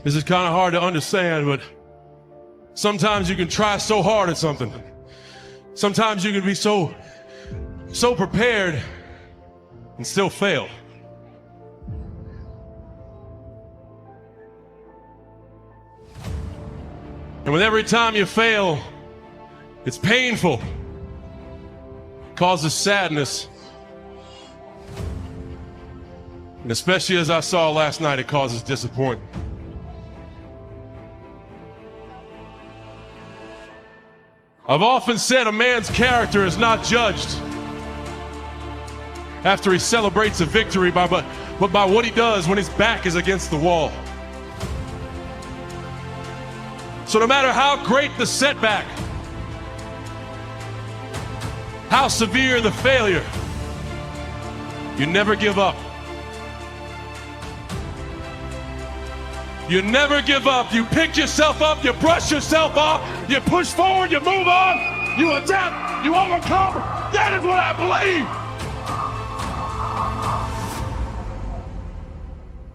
This is kind of hard to understand, but sometimes you can try so hard at something. Sometimes you can be so prepared and still fail. And with every time you fail, it's painful. It causes sadness. And especially as I saw last night, it causes disappointment. I've often said a man's character is not judged after he celebrates a victory, but by what he does when his back is against the wall. So no matter how great the setback, how severe the failure, you never give up. You never give up. You pick yourself up, you brush yourself off, you push forward, you move on, you adapt, you overcome. That is what I believe.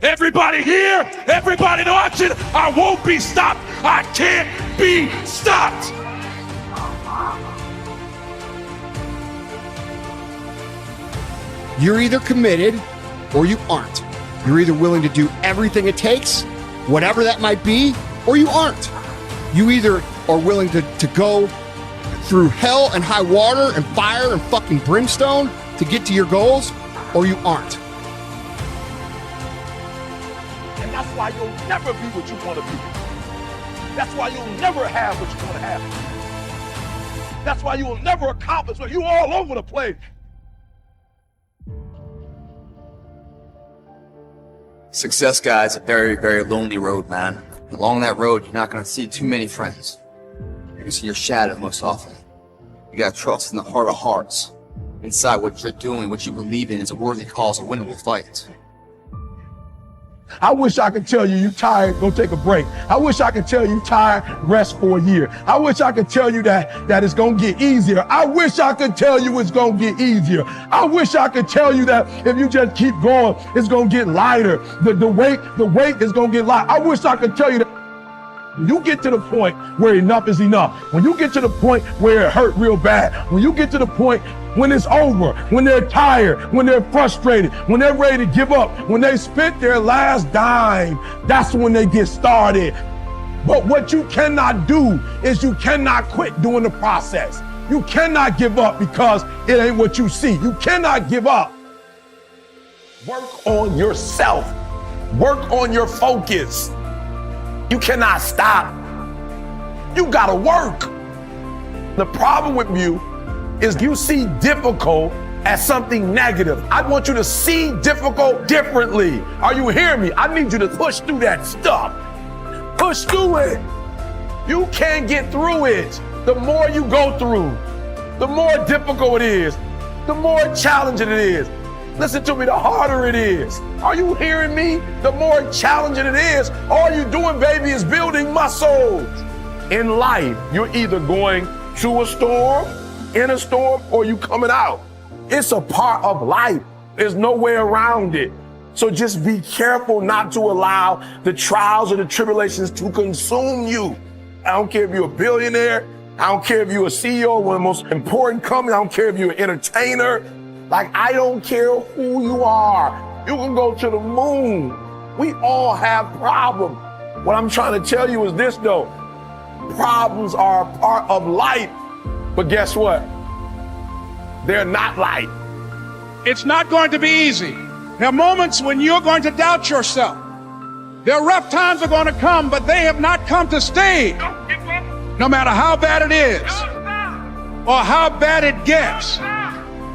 Everybody here, everybody watching, I won't be stopped. I can't be stopped. You're either committed or you aren't. You're either willing to do everything it takes, whatever that might be, or you aren't. You either are willing to go through hell and high water and fire and fucking brimstone to get to your goals, or you aren't. And that's why you'll never be what you want to be. That's why you'll never have what you want to have. That's why you will never accomplish what you're all over the place. Success, guys, a very, very lonely road, man. Along that road, you're not going to see too many friends. You're going to see your shadow most often. You got to trust in the heart of hearts. Inside what you're doing, what you believe in is a worthy cause, a winnable fight. I wish I could tell you you're tired, go take a break. I wish I could tell you tired, rest for a year. I wish I could tell you that it's gonna get easier. I wish I could tell you it's gonna get easier. I wish I could tell you that if you just keep going, it's gonna get lighter. The weight is gonna get light. I wish I could tell you that when you get to the point where enough is enough, when you get to the point where it hurt real bad, when you get to the point when it's over, when they're tired, when they're frustrated, when they're ready to give up, when they spent their last dime, that's when they get started. But what you cannot do is you cannot quit doing the process. You cannot give up because it ain't what you see. You cannot give up. Work on yourself. Work on your focus. You cannot stop. You gotta work. The problem with you is you see difficult as something negative. I want you to see difficult differently. Are you hearing me? I need you to push through that stuff. Push through it. You can't get through it. The more you go through, the more difficult it is, the more challenging it is. Listen to me, the harder it is. Are you hearing me? The more challenging it is. All you're doing, baby, is building muscles. In life, you're either going through a storm, in a storm, or you coming out. It's a part of life. There's no way around it. So just be careful not to allow the trials or the tribulations to consume you. I don't care if you're a billionaire. I don't care if you're a CEO of one of the most important companies. I don't care if you're an entertainer. Like, I don't care who you are. You can go to the moon. We all have problems. What I'm trying to tell you is this, though. Problems are a part of life. But guess what? They're not light. It's not going to be easy. There are moments when you're going to doubt yourself. There are rough times are going to come, but they have not come to stay. No matter how bad it is or how bad it gets,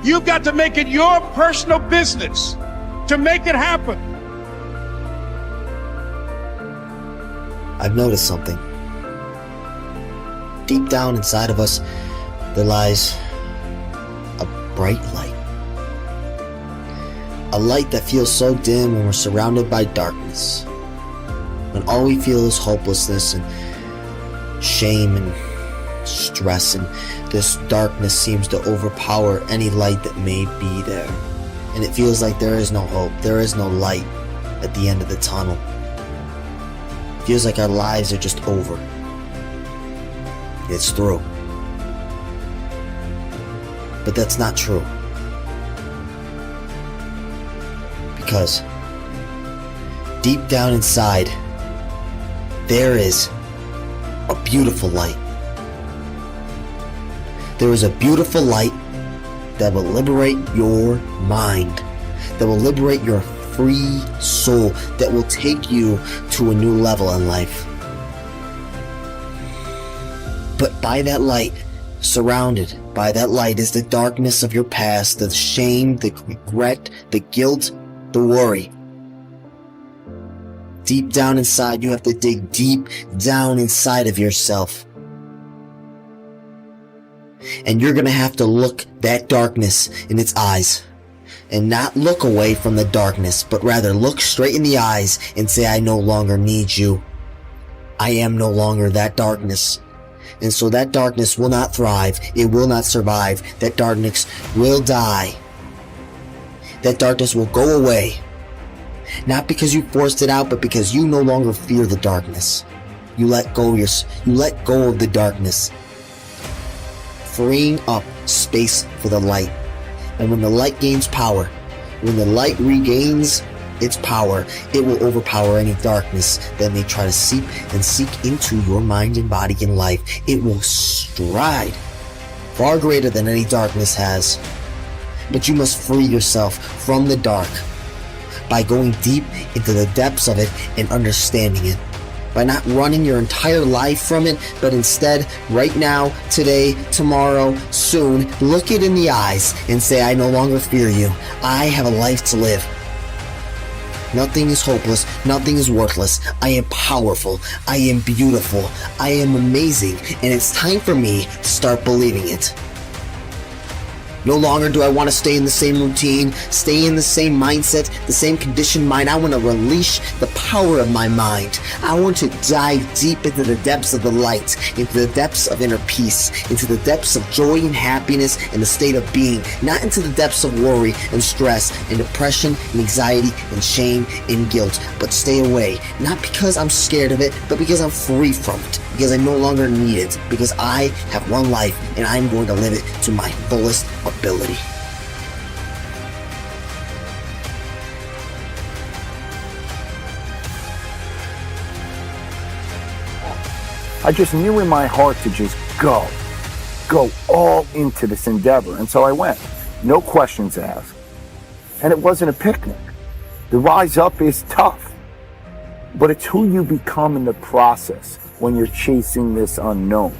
you've got to make it your personal business to make it happen. I've noticed something. Deep down inside of us, there lies a bright light. A light that feels so dim when we're surrounded by darkness. When all we feel is hopelessness and shame and stress, and this darkness seems to overpower any light that may be there. And it feels like there is no hope, there is no light at the end of the tunnel. feels like our lives are just over. It's through. But that's not true. Because deep down inside, there is a beautiful light. There is a beautiful light that will liberate your mind, that will liberate your free soul, that will take you to a new level in life. But by that light, surrounded by that light, is the darkness of your past, the shame, the regret, the guilt, the worry. Deep down inside, you have to dig deep down inside of yourself. And you're gonna have to look that darkness in its eyes. And not look away from the darkness, but rather look straight in the eyes and say, I no longer need you. I am no longer that darkness. And so that darkness will not thrive. It will not survive. That darkness will die. That darkness will go away. Not because you forced it out, but because you no longer fear the darkness. You let go of the darkness, freeing up space for the light. And when the light gains power, when the light regains its power, it will overpower any darkness that may try to seep into your mind and body and life. It will stride far greater than any darkness has. But you must free yourself from the dark by going deep into the depths of it and understanding it. By not running your entire life from it, but instead, right now, today, tomorrow, soon, look it in the eyes and say, I no longer fear you. I have a life to live. Nothing is hopeless. Nothing is worthless. I am powerful. I am beautiful. I am amazing. And it's time for me to start believing it. No longer do I want to stay in the same routine, stay in the same mindset, the same conditioned mind. I want to release the power of my mind. I want to dive deep into the depths of the light, into the depths of inner peace, into the depths of joy and happiness and the state of being, not into the depths of worry and stress and depression and anxiety and shame and guilt, but stay away, not because I'm scared of it, but because I'm free from it, because I no longer need it, because I have one life and I'm going to live it to my fullest ability. I just knew in my heart to just go all into this endeavor. And so I went, no questions asked. And it wasn't a picnic. The rise up is tough, but it's who you become in the process when you're chasing this unknown,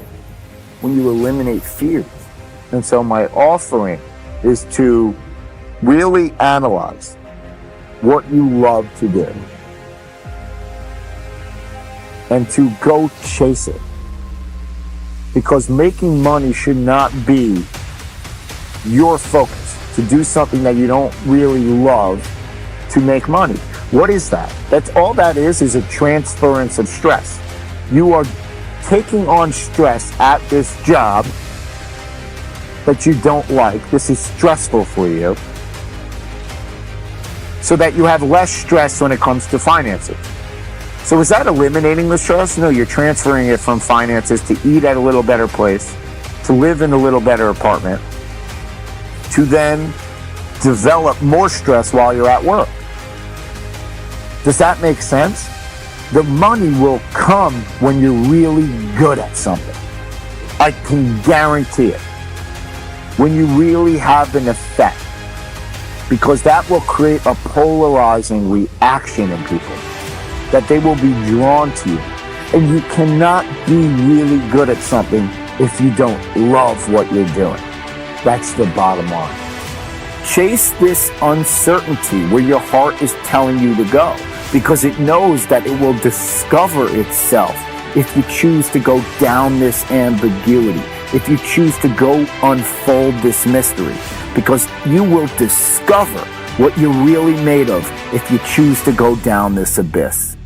when you eliminate fears. And so my offering is to really analyze what you love to do and to go chase it. Because making money should not be your focus, to do something that you don't really love to make money. What is that? That's all that is a transference of stress. You are taking on stress at this job that you don't like. This is stressful for you, so that you have less stress when it comes to finances. So is that eliminating the stress? No, you're transferring it from finances to eat at a little better place, to live in a little better apartment, to then develop more stress while you're at work. Does that make sense? The money will come when you're really good at something. I can guarantee it. When you really have an effect, because that will create a polarizing reaction in people, that they will be drawn to you. And you cannot be really good at something if you don't love what you're doing. That's the bottom line. Chase this uncertainty where your heart is telling you to go, because it knows that it will discover itself if you choose to go down this ambiguity, if you choose to go unfold this mystery, because you will discover what you're really made of if you choose to go down this abyss.